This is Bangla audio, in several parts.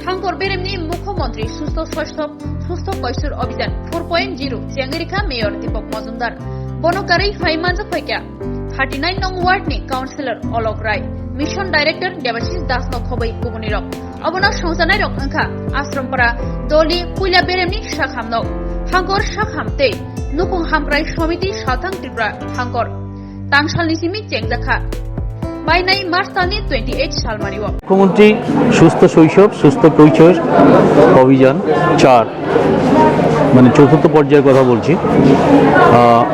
হাঙ্কর বেরেমনি মুখ্যমন্ত্রী সুস্থ কৈশোর অভিযান 4.0 চিয়াংরিখা মেয়র দীপক মজুমদার বনকারী ফাইমানজা ফাইকা 39 নং ওয়ার্ডনি কাউন্সিলর অলক রায় মিশন ডাইরেক্টর দেবাশিস দাস নখबै গুবुनि रक अबना संजानाय रक अंखा आश्रमपरा दलि पुइला बेरेमनि शाखामनाव हांकर शाखामते नुपुं हामग्राय समिति साथां त्रिपुरा हांकर तांसालनि सिमि चेंगजाखा বাইনাই মার্চ তানি 28 সাল মারিও মুখ্যমন্ত্রী সুস্থ শৈশব সুস্থ কৈশোর অভিযান 4 মানে চতুর্থ পর্যায়ের কথা বলছি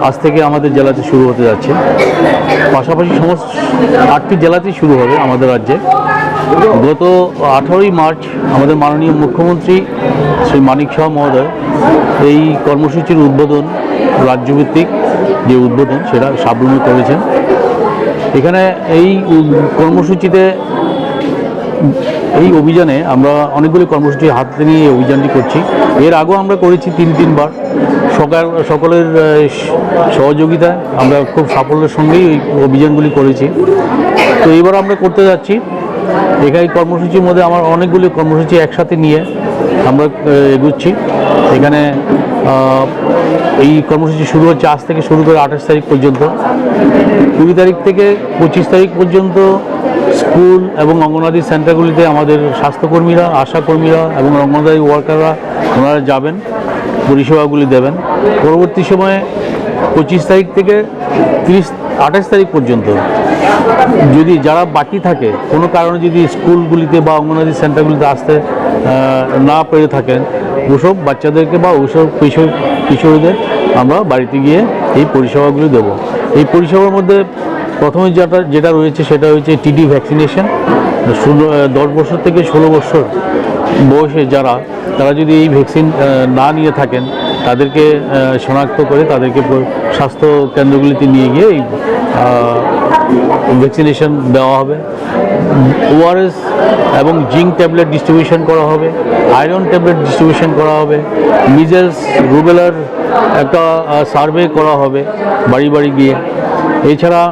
আজ থেকে আমাদের জেলাতে শুরু হতে যাচ্ছে পাশাপাশি সমস্ত 8টি জেলাতেই শুরু হবে আমাদের রাজ্যে গত 18ই মার্চ আমাদের মাননীয় মুখ্যমন্ত্রী শ্রী মানিক শাহ মহোদয় এই কর্মসূচির উদ্বোধন রাজ্যভিত্তিক যে উদ্বোধন সেটা সাবরুমে করেছেন। এখানে এই কর্মসূচিতে এই অভিযানে আমরা অনেকগুলি কর্মসূচি হাতে নিয়ে এই অভিযানটি করছি। এর আগেও আমরা করেছি তিনবার সকলের সহযোগিতায় আমরা খুব সাফল্যের সঙ্গেই এই অভিযানগুলি করেছি। তো এইবার আমরা করতে যাচ্ছি এখানে এই কর্মসূচির মধ্যে আমার অনেকগুলি কর্মসূচি একসাথে নিয়ে আমরা এগুচ্ছি। এখানে এই কর্মসূচি শুরু হচ্ছে আজ থেকে শুরু করে 28 তারিখ পর্যন্ত। 20 তারিখ থেকে 25 তারিখ পর্যন্ত স্কুল এবং অঙ্গনওয়াড়ি সেন্টারগুলিতে আমাদের স্বাস্থ্যকর্মীরা আশাকর্মীরা এবং অঙ্গনওয়াড়ি ওয়ার্কাররা ওনারা যাবেন পরিষেবাগুলি দেবেন। পরবর্তী সময়ে 25 তারিখ থেকে 28 তারিখ পর্যন্ত যদি যারা বাকি থাকে কোনো কারণে যদি স্কুলগুলিতে বা অঙ্গনওয়াড়ি সেন্টারগুলিতে আসতে না পেরে থাকেন ওসব বাচ্চাদেরকে বা ওসব কিশোরীদের আমরা বাড়িতে গিয়ে এই পরিষেবাগুলি দেব। এই পরিষেবার মধ্যে প্রথমে যেটা রয়েছে সেটা হচ্ছে টিডি ভ্যাকসিনেশন। 10 বছর থেকে 16 বছর বয়সে তারা যদি এই ভ্যাকসিন না নিয়ে থাকেন তাদেরকে শনাক্ত করে তাদেরকে স্বাস্থ্য কেন্দ্রগুলিতে নিয়ে গিয়ে এই ভ্যাকসিনেশন দেওয়া হবে। ওআরএস এবং জিঙ্ক ট্যাবলেট ডিস্ট্রিবিউশন করা হবে, আয়রন ট্যাবলেট ডিস্ট্রিবিউশন করা হবে, মিজেলস রুবেলার একটা সার্ভে করা হবে বাড়ি বাড়ি গিয়ে। এছাড়া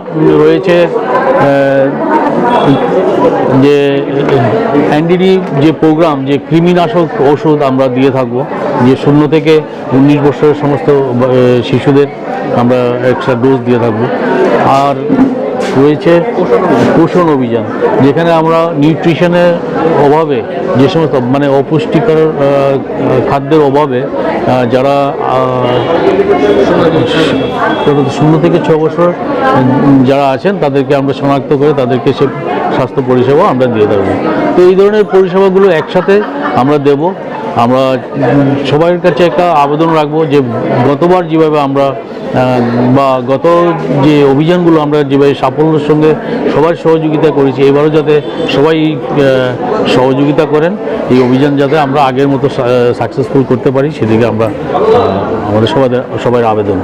রয়েছে যে এনডিডি যে প্রোগ্রাম যে কৃমিনাশক ওষুধ আমরা দিয়ে থাকবো যে 0 থেকে 19 বছরের সমস্ত শিশুদের আমরা একটা ডোজ দিয়ে থাকবো। আর রয়েছে পোষণ অভিযান যেখানে আমরা নিউট্রিশনের অভাবে যে সমস্ত মানে অপুষ্টিকর খাদ্যের অভাবে যারা 0 থেকে 6 বছর যারা আছেন তাদেরকে আমরা শনাক্ত করে তাদেরকে সে স্বাস্থ্য পরিষেবা আমরা দিয়ে দেবো। তো এই ধরনের পরিষেবাগুলো একসাথে আমরা দেব। আমরা সবার কাছে একটা আবেদন রাখবো যে গতবার যেভাবে আমরা বা গত যে অভিযানগুলো আমরা যেভাবে সাফল্যের সঙ্গে সবার সহযোগিতা করেছি এবারও যাতে সবাই সহযোগিতা করেন এই অভিযান যাতে আমরা আগের মতো সাকসেসফুল করতে পারি সেদিকে আমরা আমাদের সবার আবেদন।